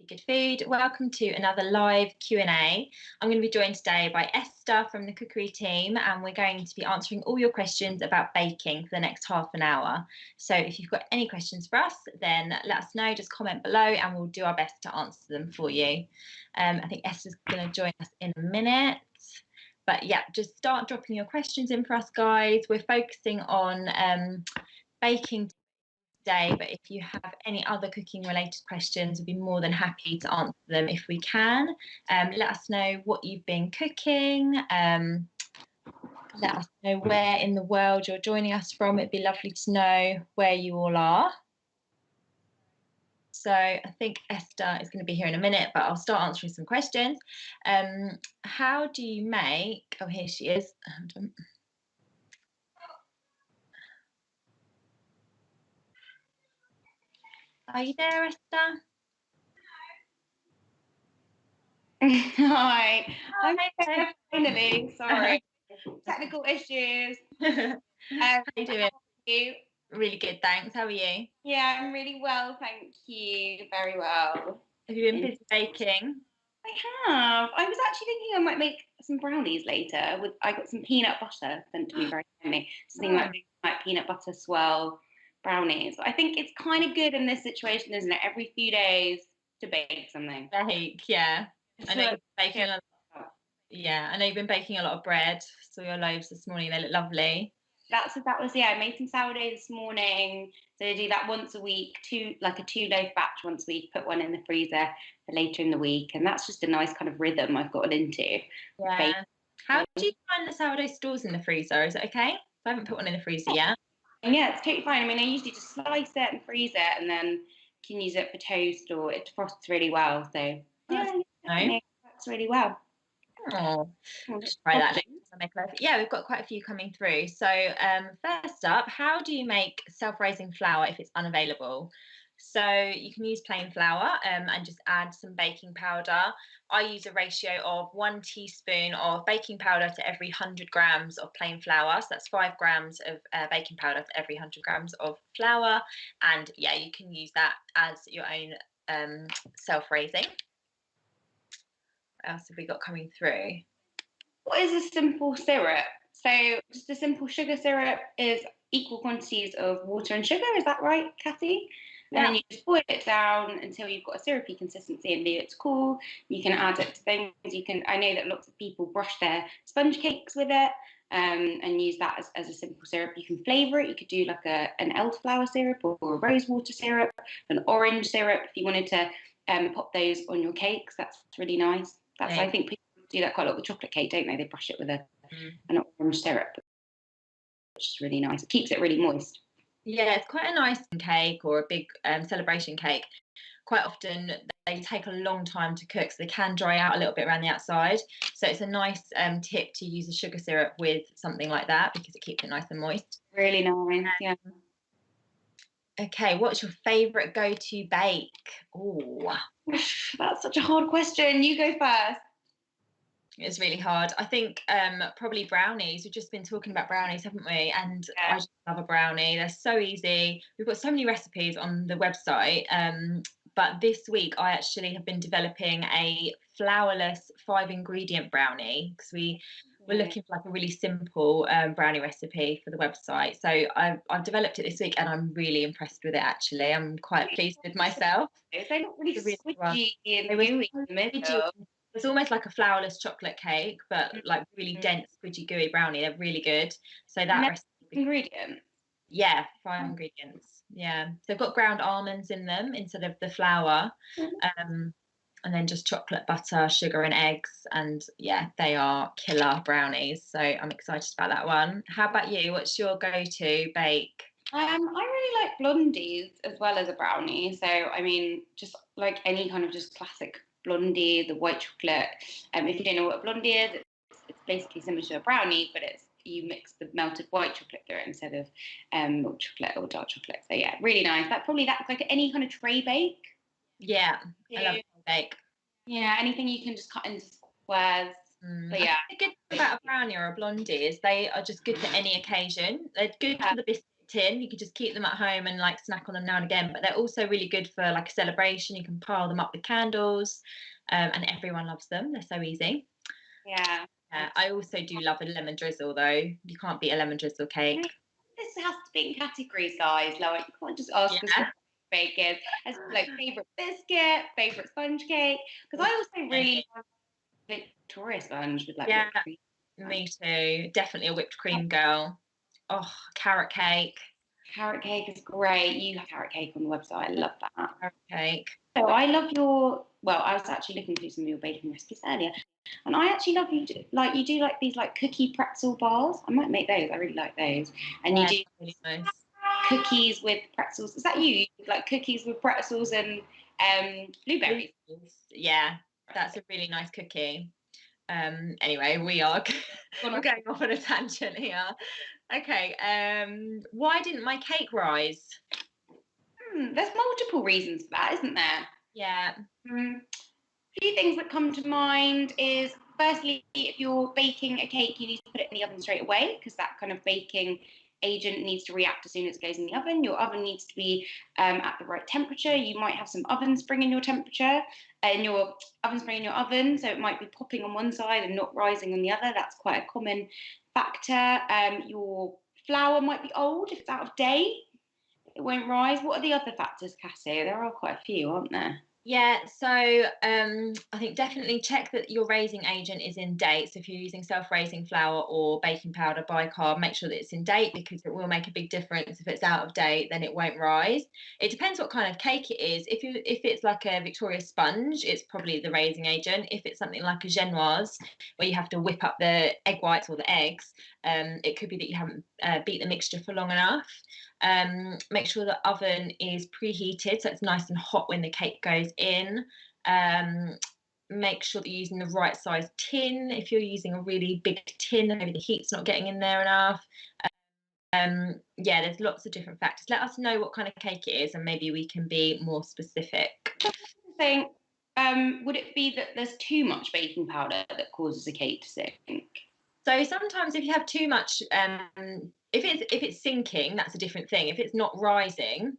Good Food. Welcome to another live Q&A. I'm going to be joined today by Esther from the cookery team, and we're going to be answering all your questions about baking for the next half an hour. So if you've got any questions for us, then let us know, just comment below and we'll do our best to answer them for you. I think Esther's going to join us in a minute. But yeah, just start dropping your questions in for us, guys. We're focusing on baking today, but if you have any other cooking related questions, we'd be more than happy to answer them if we can. Let us know what you've been cooking. Let us know where in the world you're joining us from. It'd be lovely to know where you all are. So I think Esther is going to be here in a minute, but I'll start answering some questions. How do you make, oh, here she is. Are you there, Esther? Hi. I'm finally, sorry. Technical issues. How are you doing? How are you? Really good, thanks. How are you? Yeah, I'm really well, thank you. Very well. Have you been busy baking? I have. I was actually thinking I might make some brownies later. I got some peanut butter sent to me very kindly. Something like peanut butter swirl brownies. I think it's kind of good in this situation, isn't it? Every few days to bake something. Bake, yeah. I know you've been baking a lot. Yeah, I know you've been baking a lot of bread. Saw your loaves this morning. They look lovely. That was yeah. I made some sourdough this morning. So I do that once a week, like a 2-loaf batch once a week. Put one in the freezer for later in the week, and that's just a nice kind of rhythm I've gotten into. Yeah. How do you find the sourdough stores in the freezer? Is it okay? I haven't put one in the freezer yet. And yeah, it's totally fine. I mean, I usually just slice it and freeze it, and then can use it for toast, or it frosts really well. So yeah, it works really well. Oh, just try that later. Yeah, we've got quite a few coming through. So first up, how do you make self-raising flour if it's unavailable? So you can use plain flour and just add some baking powder. I use a ratio of 1 teaspoon of baking powder to every 100 grams of plain flour. So that's 5 grams of baking powder to every 100 grams of flour. And yeah, you can use that as your own self-raising. What else have we got coming through? What is a simple syrup? So just a simple sugar syrup is equal quantities of water and sugar. Is that right, Kathy? Yeah. And then you just boil it down until you've got a syrupy consistency and leave it to cool. You can add it to things. I know that lots of people brush their sponge cakes with it and use that as a simple syrup. You can flavour it. You could do like an elderflower syrup or a rosewater syrup, an orange syrup if you wanted to pop those on your cakes. That's really nice. I think people do that quite a lot with chocolate cake, don't they? They brush it with an orange syrup, which is really nice. It keeps it really moist. Yeah, it's quite a nice cake or a big celebration cake. Quite often they take a long time to cook, so they can dry out a little bit around the outside. So it's a nice tip to use a sugar syrup with something like that because it keeps it nice and moist. Really nice, yeah. Okay, what's your favourite go-to bake? Oh, that's such a hard question. You go first. It's really hard. I think probably brownies. We've just been talking about brownies, haven't we? And I just love a brownie. They're so easy. We've got so many recipes on the website. But this week I actually have been developing a flourless 5-ingredient brownie because we're looking for like a really simple brownie recipe for the website. So I've developed it this week and I'm really impressed with it actually. I'm quite pleased with myself. They're not really squidgy and gooey in the middle. It's almost like a flourless chocolate cake, but like really dense, squidgy, gooey brownie. They're really good. So that recipe. Ingredient. Yeah, 5 ingredients. Yeah, so they've got ground almonds in them instead of the flour, and then just chocolate, butter, sugar, and eggs. And yeah, they are killer brownies. So I'm excited about that one. How about you? What's your go-to bake? I really like blondies as well as a brownie. So I mean, just like any kind of just classic blondie, the white chocolate. If you don't know what a blondie is, it's basically similar to a brownie, but you mix the melted white chocolate through it instead of milk chocolate or dark chocolate. So yeah, really nice. That's like any kind of tray bake. Yeah, I love tray bake. Yeah, anything you can just cut into squares. But yeah, the good thing about a brownie or a blondie is they are just good for any occasion. They're good for the biscuit tin. You could just keep them at home and like snack on them now and again, but they're also really good for like a celebration. You can pile them up with candles, and everyone loves them. They're so easy. Yeah. I also do love a lemon drizzle though. You can't beat a lemon drizzle cake. This has to be in category size. Like you can't just ask us what bake is. As like favourite biscuit, favourite sponge cake. Because I also really love Victoria sponge with like whipped cream. Me too. Definitely a whipped cream girl. Oh, carrot cake. Carrot cake is great. You have carrot cake on the website. I love that. Carrot cake. So I love your. Well, I was actually looking through some of your baking recipes earlier, and I actually love you do like these like cookie pretzel bars. I might make those. I really like those. And you do really nice cookies with pretzels. Is that you? Like cookies with pretzels and blueberries. Yeah, that's a really nice cookie. Anyway, we are going off on a tangent here. Okay. Why didn't my cake rise? There's multiple reasons for that, isn't there? Yeah. A few things that come to mind is, firstly, if you're baking a cake, you need to put it in the oven straight away because that kind of baking agent needs to react as soon as it goes in the oven. Your oven needs to be at the right temperature. You might have some oven spring in your temperature, in your oven spring in your oven, so it might be popping on one side and not rising on the other. That's quite a common factor. Your flour might be old. If it's out of date, it won't rise. What are the other factors, Cassie? There are quite a few, aren't there? Yeah, so I think definitely check that your raising agent is in date. So if you're using self-raising flour or baking powder bicarb, make sure that it's in date because it will make a big difference. If it's out of date, then it won't rise. It depends what kind of cake it is. If it's like a Victoria sponge, it's probably the raising agent. If it's something like a genoise, where you have to whip up the egg whites or the eggs, it could be that you haven't beat the mixture for long enough. Make sure the oven is preheated so it's nice and hot when the cake goes in. Make sure that you're using the right size tin. If you're using a really big tin, then maybe the heat's not getting in there enough. Yeah, there's lots of different factors. Let us know what kind of cake it is and maybe we can be more specific. Saying, would it be that there's too much baking powder that causes a cake to sink? So sometimes if you have too much, if it's sinking, that's a different thing. If it's not rising,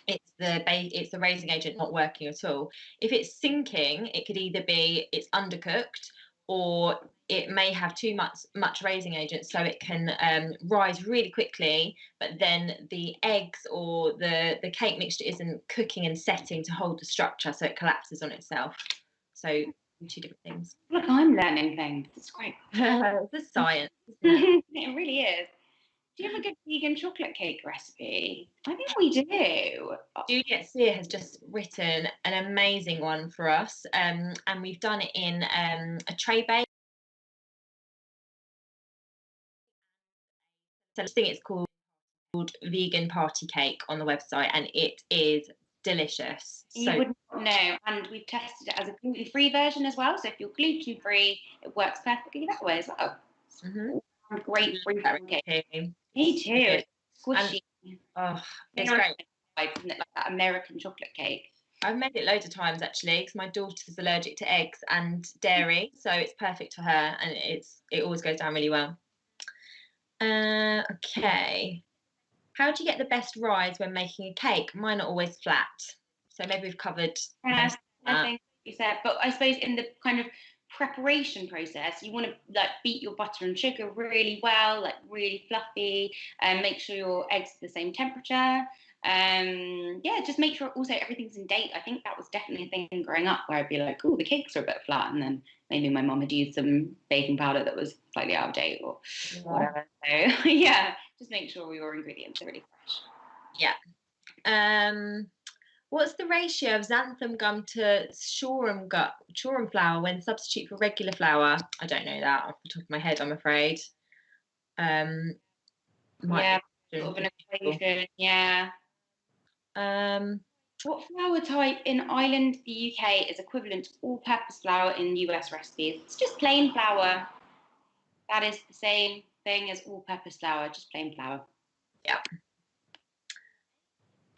it's the raising agent not working at all. If it's sinking, it could either be it's undercooked or it may have too much raising agent, so it can rise really quickly, but then the eggs or the cake mixture isn't cooking and setting to hold the structure, so it collapses on itself. So two different things. Look, I'm learning things. It's great. It's science, isn't it? It really is. Do you have a good vegan chocolate cake recipe? I think we do. Juliet Sear has just written an amazing one for us, and we've done it in a tray bake. So I think it's called Vegan Party Cake on the website, and it is delicious. You wouldn't know, and we've tested it as a gluten-free version as well. So if you're gluten-free, it works perfectly that way as well. Great free cake. Me too. It's squishy. It's great. Isn't it, like that American chocolate cake? I've made it loads of times actually because my daughter's allergic to eggs and dairy, so it's perfect for her, and it always goes down really well. Okay. How do you get the best rise when making a cake? Mine are always flat. So maybe we've covered. I think you said, but I suppose in the kind of preparation process, you want to like beat your butter and sugar really well, like really fluffy, and make sure your eggs are the same temperature. Yeah, just make sure also everything's in date. I think that was definitely a thing growing up where I'd be like, oh, the cakes are a bit flat, and then maybe my mum had used some baking powder that was slightly out of date or whatever. So yeah, just make sure your ingredients are really fresh. Yeah. What's the ratio of xanthan gum to shoreham flour when substitute for regular flour? I don't know that off the top of my head, I'm afraid. Yeah, sort of an equation. Yeah. What flour type in Ireland, the UK, is equivalent to all-purpose flour in US recipes? It's just plain flour. That is the same thing as all-purpose flour, just plain flour. Yeah.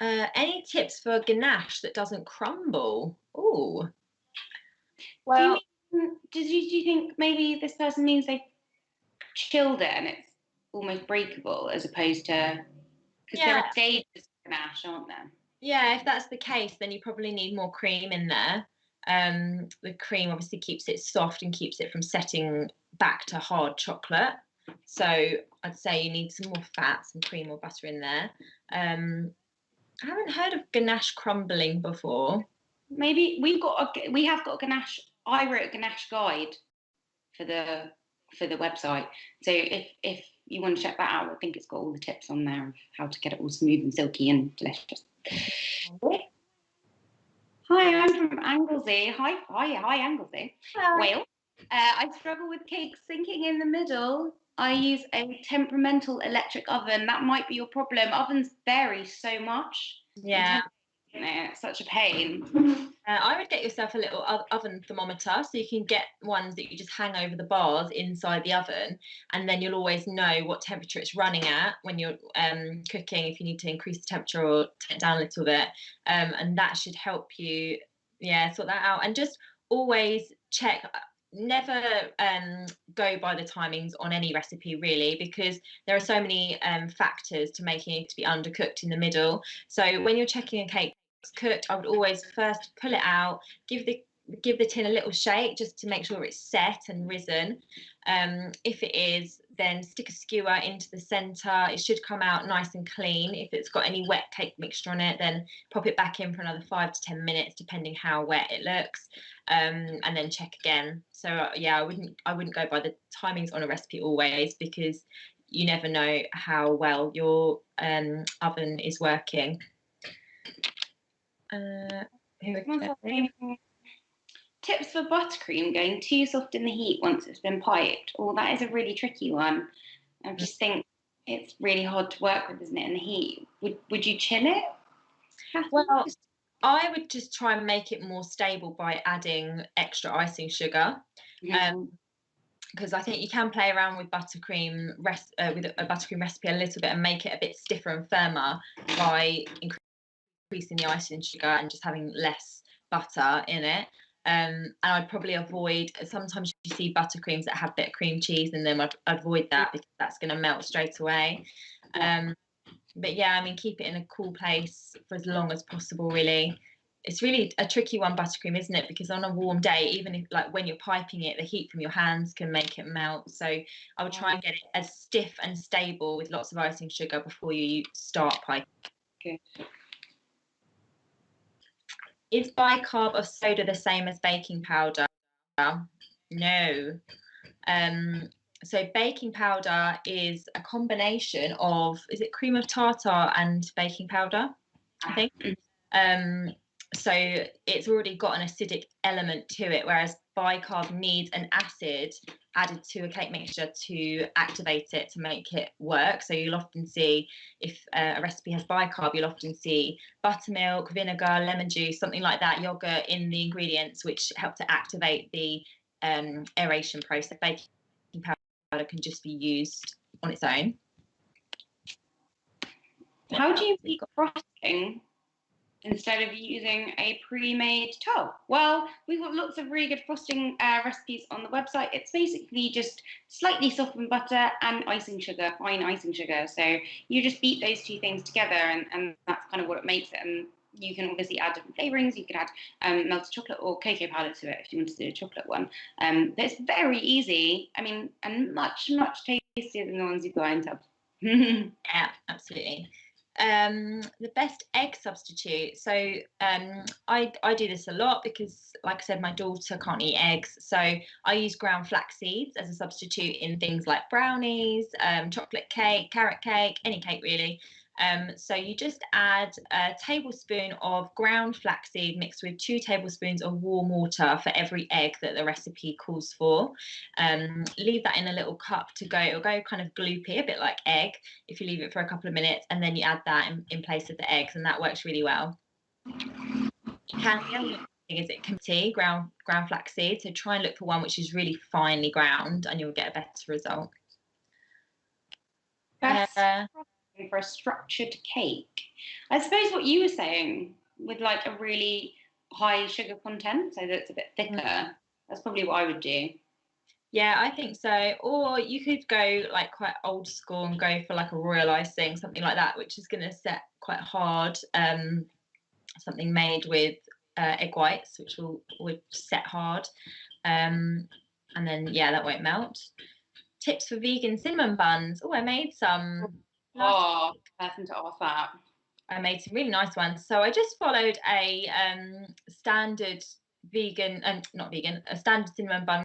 Any tips for ganache that doesn't crumble? Oh. Well, do you think maybe this person means they chilled it and it's almost breakable as opposed to Because there are stages of ganache, aren't there? Yeah, if that's the case, then you probably need more cream in there. The cream obviously keeps it soft and keeps it from setting back to hard chocolate. So I'd say you need some more fat, some cream or butter in there. I haven't heard of ganache crumbling before. Maybe we have got a ganache. I wrote a ganache guide for the website. So if you want to check that out, I think it's got all the tips on there of how to get it all smooth and silky and delicious. Hi, I'm from Anglesey. Hi, Anglesey. Well, I struggle with cakes sinking in the middle. I use a temperamental electric oven. That might be your problem. Ovens vary so much. Yeah. It's such a pain. I would get yourself a little oven thermometer, so you can get ones that you just hang over the bars inside the oven, and then you'll always know what temperature it's running at when you're cooking, if you need to increase the temperature or take it down a little bit, and that should help you, sort that out. And just always check. Never go by the timings on any recipe, really, because there are so many factors to making it to be undercooked in the middle. So when you're checking a cake cooked, I would always first pull it out, give the tin a little shake just to make sure it's set and risen. If it is, then stick a skewer into the center. It should come out nice and clean. If it's got any wet cake mixture on it, then pop it back in for another 5 to 10 minutes, depending how wet it looks, and then check again. So I wouldn't go by the timings on a recipe always, because you never know how well your oven is working. Tips for buttercream going too soft in the heat once it's been piped. Oh, that is a really tricky one. I just think it's really hard to work with, isn't it, in the heat? Would you chill it? Well, I would just try and make it more stable by adding extra icing sugar. Because I think you can play around with buttercream with a buttercream recipe a little bit and make it a bit stiffer and firmer by increasing the icing sugar and just having less butter in it. And I'd probably avoid, sometimes you see buttercreams that have a bit of cream cheese in them. I'd avoid that because that's going to melt straight away. But yeah, I mean, keep it in a cool place for as long as possible, really. It's really a tricky one, buttercream, isn't it? Because on a warm day, even if, like, when you're piping it, the heat from your hands can make it melt. So I would try and get it as stiff and stable with lots of icing sugar before you start piping. Good. Is bicarb of soda the same as baking powder? No. So baking powder is a combination of, is it cream of tartar and baking powder, I think? So it's already got an acidic element to it, whereas bicarb needs an acid added to a cake mixture to activate it, to make it work. So you'll often see, if a recipe has bicarb, you'll often see buttermilk, vinegar, lemon juice, something like that, yogurt in the ingredients, which help to activate the aeration process. Baking powder can just be used on its own. How do you make frosting instead of using a pre-made tub? Well, we've got lots of really good frosting recipes on the website. It's basically just slightly softened butter and icing sugar, fine icing sugar. So you just beat those two things together, and that's kind of what it makes it. And you can obviously add different flavorings. You could add melted chocolate or cocoa powder to it if you want to do a chocolate one. But it's very easy. I mean, and much, much tastier than the ones you buy in tubs. Yeah, absolutely. The best egg substitute. So I do this a lot because, like I said, my daughter can't eat eggs. So I use ground flax seeds as a substitute in things like brownies, chocolate cake, carrot cake, any cake really. So you just add a tablespoon of ground flaxseed mixed with 2 tablespoons of warm water for every egg that the recipe calls for. Leave that in a little cup to go. It'll go kind of gloopy, a bit like egg, if you leave it for a couple of minutes, and then you add that in place of the eggs, and that works really well. Is it committee ground flaxseed? So try and look for one which is really finely ground, and you'll get a better result. For a structured cake, I suppose what you were saying, with like a really high sugar content, so that it's a bit thicker. That's probably what I would do. Yeah, I think so. Or you could go like quite old school and go for like a royal icing, something like that, which is going to set quite hard. Something made with egg whites, which would set hard. And then yeah, that won't melt. Tips for vegan cinnamon buns. Oh, I made some last Oh, person to ask that. I made some really nice ones. So I just followed a standard vegan, not vegan, a standard cinnamon bun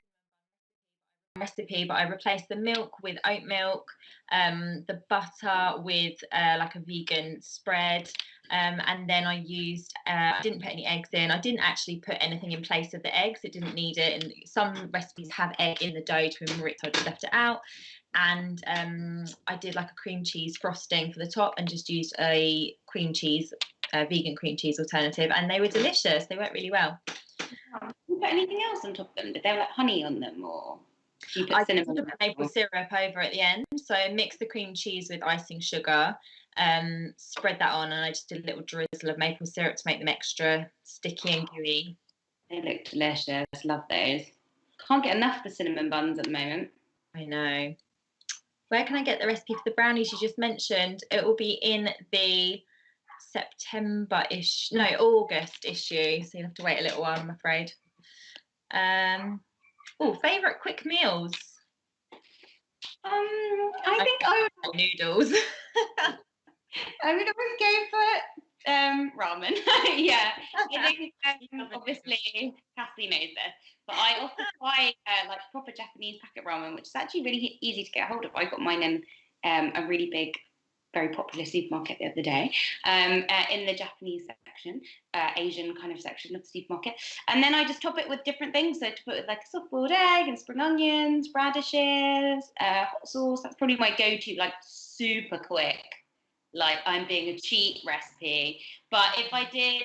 recipe, but I replaced the milk with oat milk, the butter with like a vegan spread, and then I used, I didn't put any eggs in. I didn't actually put anything in place of the eggs. It didn't need it. And some recipes have egg in the dough to enrich, so I just left it out. And I did like a cream cheese frosting for the top and just used a cream cheese, vegan cream cheese alternative, and they were delicious. They went really well. Did you put anything else on top of them? Did they have like honey on them, or do you put I cinnamon? put maple syrup over at the end. So I mixed the cream cheese with icing sugar, spread that on, and I just did a little drizzle of maple syrup to make them extra sticky and gooey. They look delicious. Love those. Can't get enough of the cinnamon buns at the moment. I know. Where can I get the recipe for the brownies you just mentioned? It will be in the September-ish, no, August issue. So you'll have to wait a little while, I'm afraid. Oh, favourite quick meals? I think I would noodles. I would always go for ramen. Yeah, I think obviously Cassie knows this, but I often buy like proper Japanese packet ramen, which is actually really easy to get hold of. I got mine in a really big, very popular supermarket the other day, in the Japanese section, Asian kind of section of the supermarket. And then I just top it with different things. So to put with like a soft-boiled egg and spring onions, radishes, hot sauce. That's probably my go-to, like super quick. Like I'm being a cheat recipe. But if I did,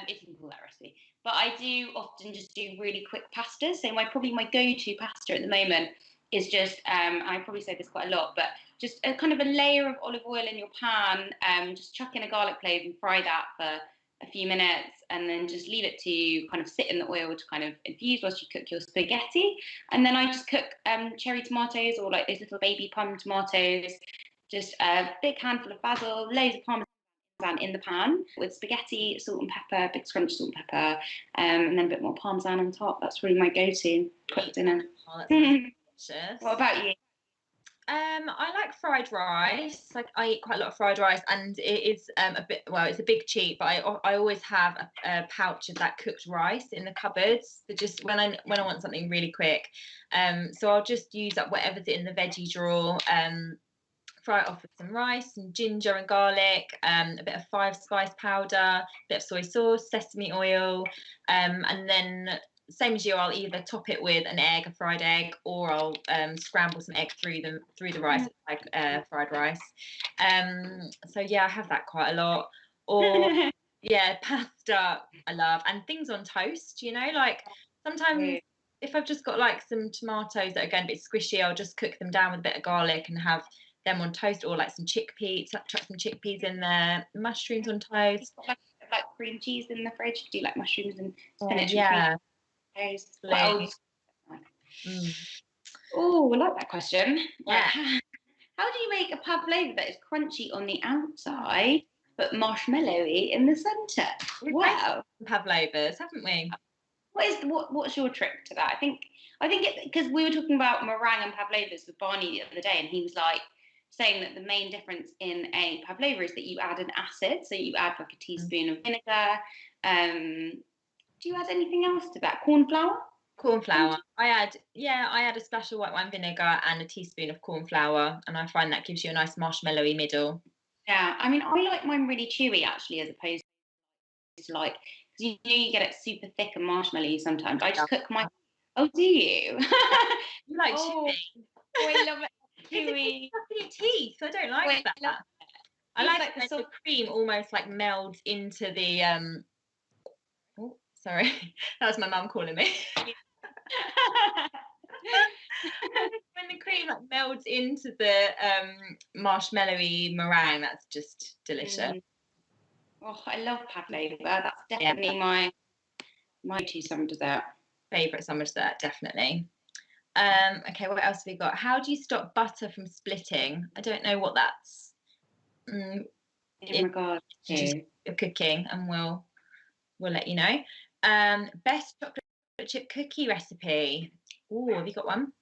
if you can call that recipe, but I do often just do really quick pastas. So probably my go-to pasta at the moment is just, I probably say this quite a lot, but just a kind of a layer of olive oil in your pan, just chuck in a garlic clove and fry that for a few minutes, and then just leave it to kind of sit in the oil to kind of infuse whilst you cook your spaghetti. And then I just cook cherry tomatoes, or like those little baby plum tomatoes, just a big handful of basil, loads of parmesan in the pan with spaghetti, salt and pepper, big scrunch salt and pepper, and then a bit more parmesan on top. That's really my go-to quick dinner. Oh, that's delicious. What about you? I like fried rice. Like I eat quite a lot of fried rice, and it is a bit, well, it's a big cheat, but I always have a pouch of that cooked rice in the cupboards. So just when I want something really quick, so I'll just use up whatever's in the veggie drawer. Fry it off with some rice and ginger and garlic, a bit of 5-spice powder, a bit of soy sauce, sesame oil, and then same as you, I'll either top it with an egg, a fried egg, or I'll scramble some egg through the rice, like fried rice. So yeah, I have that quite a lot. Or yeah, pasta I love, and things on toast. Like sometimes if I've just got like some tomatoes that are going a bit squishy, I'll just cook them down with a bit of garlic and have them on toast, or like some chickpeas, chuck some chickpeas in there, mushrooms on toast. Like cream cheese in the fridge. Do you like mushrooms and spinach? Yeah. And Mm. Oh, I like that question. Yeah. How do you make a pavlova that is crunchy on the outside but marshmallowy in the centre? Wow, pavlovas, haven't we? What's your trick to that? I think it, because we were talking about meringue and pavlovas with Barney the other day, and he was like saying that the main difference in a pavlova is that you add an acid, so you add like a teaspoon of vinegar. Do you add anything else to that? Corn flour? Corn flour. I add a splash of white wine vinegar and a teaspoon of corn flour, and I find that gives you a nice marshmallowy middle. Yeah, I mean, I like mine really chewy actually, as opposed to like, because you get it super thick and marshmallowy sometimes. I just cook mine. Oh, do you? You like chewy? Oh, I love it. Chewy. It's your teeth. I don't like that. I like the cream almost like melds into the Oh, sorry, that was my mum calling me. When the cream like melds into the marshmallowy meringue, that's just delicious. Oh, I love pavlova. That's definitely my two summer dessert. Favourite summer dessert, definitely. Okay, what else have we got? How do you stop butter from splitting? I don't know what that's in regards just to. cooking, and we'll let you know. Best chocolate chip cookie recipe. Oh, have you got one?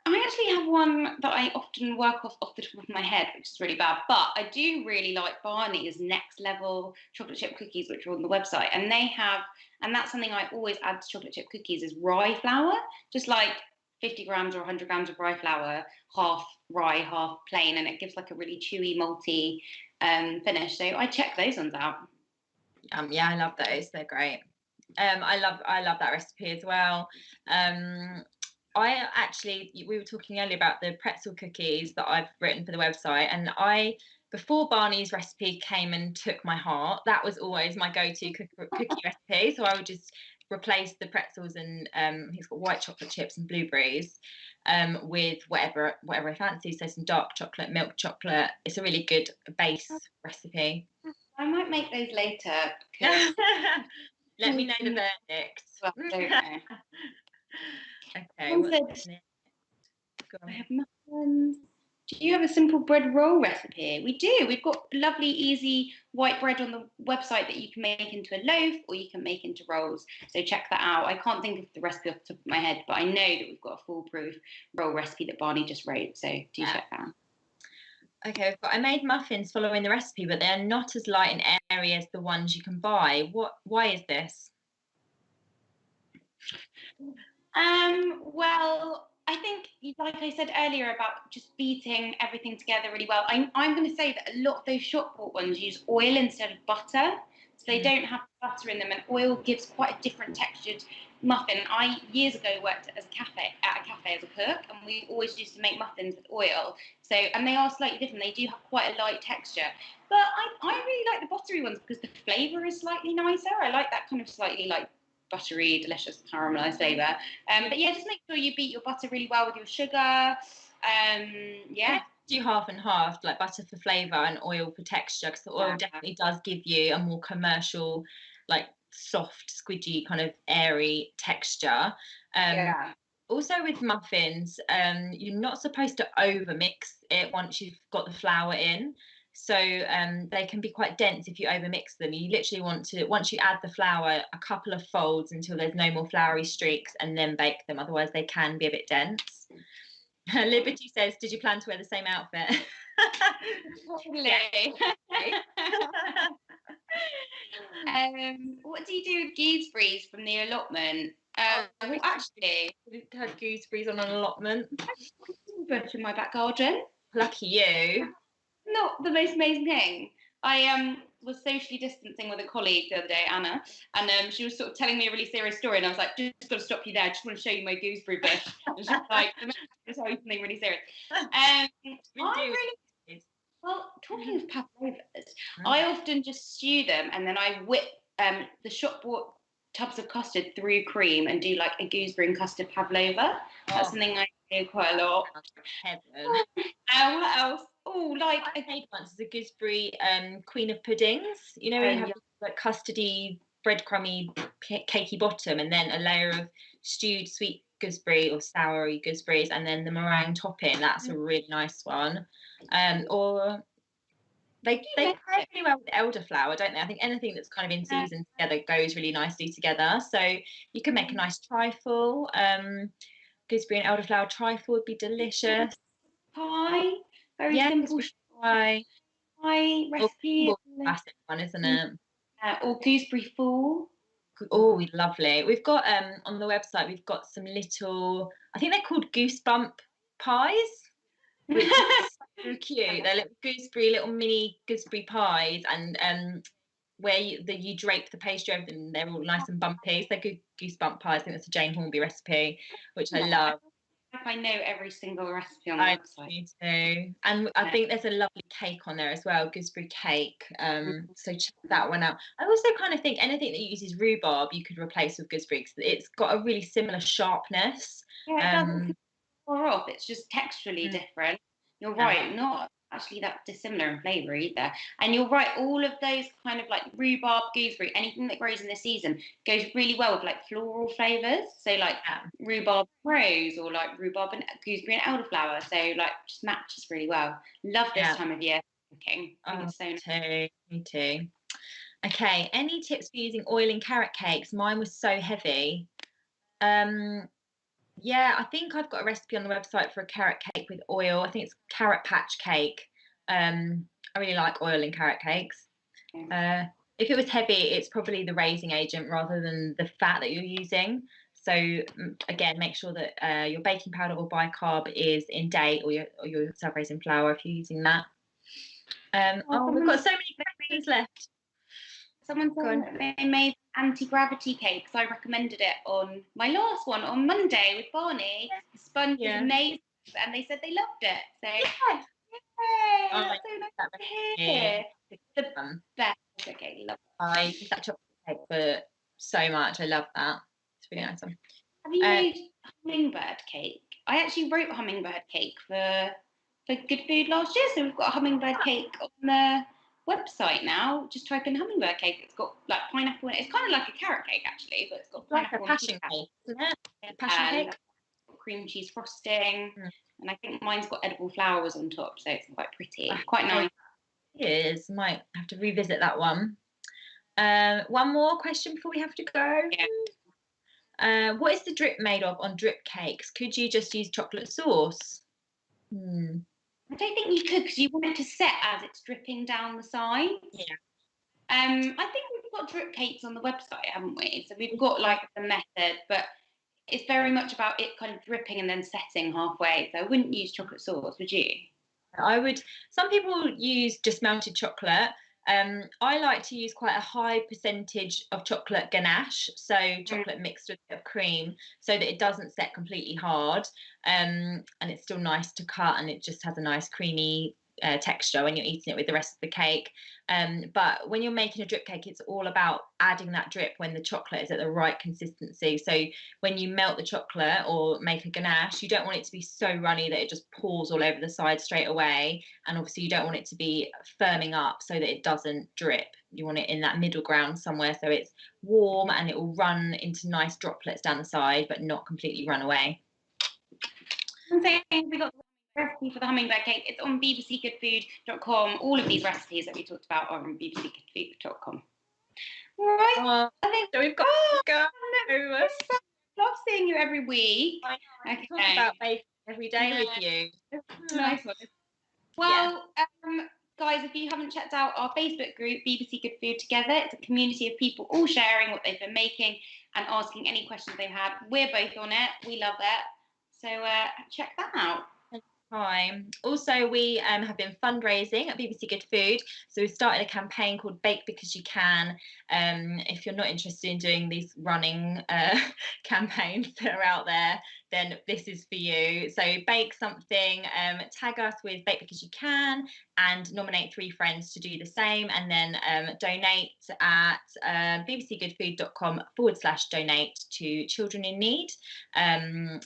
I actually have one that I often work off the top of my head, which is really bad. But I do really like Barney's Next Level chocolate chip cookies, which are on the website, and they have, and that's something I always add to chocolate chip cookies is rye flour, just like 50 grams or 100 grams of rye flour, half rye, half plain, and it gives like a really chewy, malty finish. So I check those ones out. Yeah, I love those. They're great. I love that recipe as well. We were talking earlier about the pretzel cookies that I've written for the website, and before Barney's recipe came and took my heart, that was always my go-to cookie recipe. So I would just replace the pretzels and he's got white chocolate chips and blueberries with whatever I fancy. So some dark chocolate, milk chocolate. It's a really good base recipe. I might make those later. Let me know the verdict. Well, don't know. Okay. I have muffins. Do you have a simple bread roll recipe? We do. We've got lovely, easy white bread on the website that you can make into a loaf or you can make into rolls. So check that out. I can't think of the recipe off the top of my head, but I know that we've got a foolproof roll recipe that Barney just wrote. So do check that out. Okay, I made muffins following the recipe, but they're not as light and airy as the ones you can buy. Why is this? Well, I think, like I said earlier about just beating everything together really well, I'm going to say that a lot of those shop bought ones use oil instead of butter. So they don't have butter in them, and oil gives quite a different textured muffin. I years ago worked at a cafe as a cook, and we always used to make muffins with oil. So, and they are slightly different. They do have quite a light texture, but I really like the buttery ones because the flavour is slightly nicer. I like that kind of slightly like buttery, delicious caramelized flavour. But yeah, just make sure you beat your butter really well with your sugar. Yeah. Do half and half, like butter for flavour and oil for texture, because the oil definitely does give you a more commercial, like soft, squidgy, kind of airy texture. Also with muffins, you're not supposed to over mix it once you've got the flour in. So they can be quite dense if you over mix them. You literally want to, once you add the flour, a couple of folds until there's no more floury streaks, and then bake them. Otherwise they can be a bit dense. Liberty says, did you plan to wear the same outfit? Totally. What do you do with gooseberries from the allotment? Actually, we had gooseberries on an allotment. Bush in my back garden. Lucky you. Not the most amazing thing. I was socially distancing with a colleague the other day, Anna, and she was sort of telling me a really serious story, and I was like, just got to stop you there. I just want to show you my gooseberry bush. And she was like, I'm going to tell you something really serious. Well, talking of pavlovas, I often just stew them, and then I whip the shop bought tubs of custard through cream and do like a gooseberry and custard pavlova. That's something I do quite a lot. What else? Oh, like I made once as a gooseberry queen of puddings. You know, you have like custardy, breadcrumby, cakey bottom, and then a layer of stewed sweet gooseberry or soury gooseberries, and then the meringue topping. That's a really nice one. Or they pair really well with elderflower, don't they? I think anything that's kind of in season together goes really nicely together. So you can make a nice trifle. Gooseberry and elderflower trifle would be delicious. Pie, very simple pie recipe. Classic one, isn't it? Or gooseberry fool. Oh, lovely. We've got on the website, we've got some little, I think they're called goosebump pies, which is so cute. They're little mini gooseberry pies, and where you drape the pastry over them, they're all nice and bumpy. So they're good goosebump pies. I think that's a Jane Hornby recipe, which I love. I know every single recipe on the website. Me too. And I think there's a lovely cake on there as well, gooseberry cake. So check that one out. I also kind of think anything that uses rhubarb you could replace with gooseberry, because it's got a really similar sharpness. Yeah, it doesn't far off. It's just texturally different. You're right. Not actually that dissimilar in flavour either. And you're right, all of those kind of like rhubarb, gooseberry, anything that grows in the season goes really well with like floral flavours. So like rhubarb and rose, or like rhubarb and gooseberry and elderflower. So like just matches really well. Love this time of year cooking. I think it's so nice. Me too. Okay, any tips for using oil in carrot cakes? Mine was so heavy. Yeah, I think I've got a recipe on the website for a carrot cake with oil. I think it's carrot patch cake. I really like oil in carrot cakes. If it was heavy, it's probably the raising agent rather than the fat that you're using. So again, make sure that your baking powder or bicarb is in date, or your self-raising flour if you're using that. We've got so many questions left. Someone said that they made anti-gravity cakes. I recommended it on my last one on Monday with Barney. The sponge is amazing, and they said they loved it. So that's so nice to hear. The best. Okay, love it. I use that chocolate cake for so much. I love that. It's really nice one. Have you made hummingbird cake? I actually wrote hummingbird cake for Good Food last year, so we've got a hummingbird cake on the website now. Just type in hummingbird cake. It's got like pineapple in it. It's kind of like a carrot cake actually, but it's got pineapple, like a passion cake, isn't it? Yeah, passion cake. Cream cheese frosting, and I think mine's got edible flowers on top, so it's quite pretty, quite nice. It is. Might have to revisit that one. One more question before we have to go. Yeah. What is the drip made of on drip cakes? Could you just use chocolate sauce? I don't think you could, because you want it to set as it's dripping down the side. Yeah. I think we've got drip cakes on the website, haven't we? So we've got like the method, but it's very much about it kind of dripping and then setting halfway. So I wouldn't use chocolate sauce, would you? I would. Some people use just melted chocolate. I like to use quite a high percentage of chocolate ganache, so chocolate mixed with a bit of cream, so that it doesn't set completely hard, and it's still nice to cut, and it just has a nice creamy texture when you're eating it with the rest of the cake. But when you're making a drip cake, it's all about adding that drip when the chocolate is at the right consistency. So when you melt the chocolate or make a ganache, you don't want it to be so runny that it just pours all over the side straight away, and obviously you don't want it to be firming up so that it doesn't drip. You want it in that middle ground somewhere, so it's warm and it will run into nice droplets down the side but not completely run away. We got recipe for the hummingbird cake. It's on bbcgoodfood.com. All of these recipes that we talked about are on bbcgoodfood.com. Right. I think so we've got to go. Love seeing you every week. I talk about baking every day with you. Nice one. Well, guys, if you haven't checked out our Facebook group, BBC Good Food Together, it's a community of people all sharing what they've been making and asking any questions they've had. We're both on it. We love it. So check that out. Hi. Also, we have been fundraising at BBC Good Food. So we've started a campaign called Bake Because You Can. If you're not interested in doing these running campaigns that are out there, then this is for you. So bake something, tag us with Bake Because You Can, and nominate 3 friends to do the same, and then donate at bbcgoodfood.com/donate to children in need. And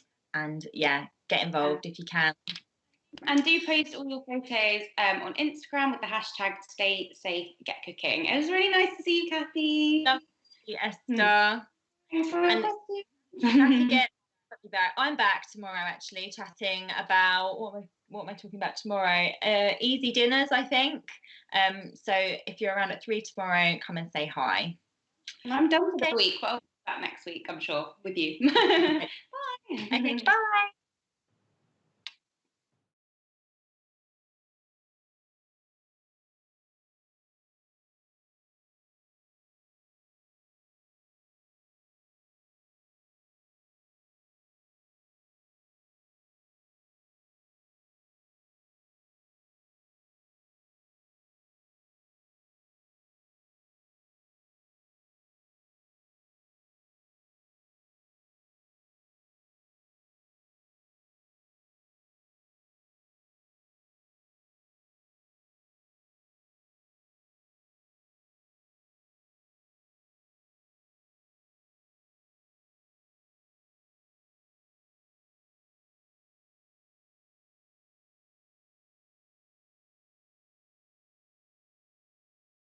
yeah, get involved if you can. And do post all your photos on Instagram with the hashtag Stay Safe Get Cooking. It was really nice to see you, Kathy. Love you, Esther. Thanks for again. I'm back tomorrow actually, chatting about what am I talking about tomorrow? Easy dinners, I think. So if you're around at 3 tomorrow, come and say hi. And I'm done for the week, but I'll be back next week, I'm sure, with you. Bye. Okay, bye.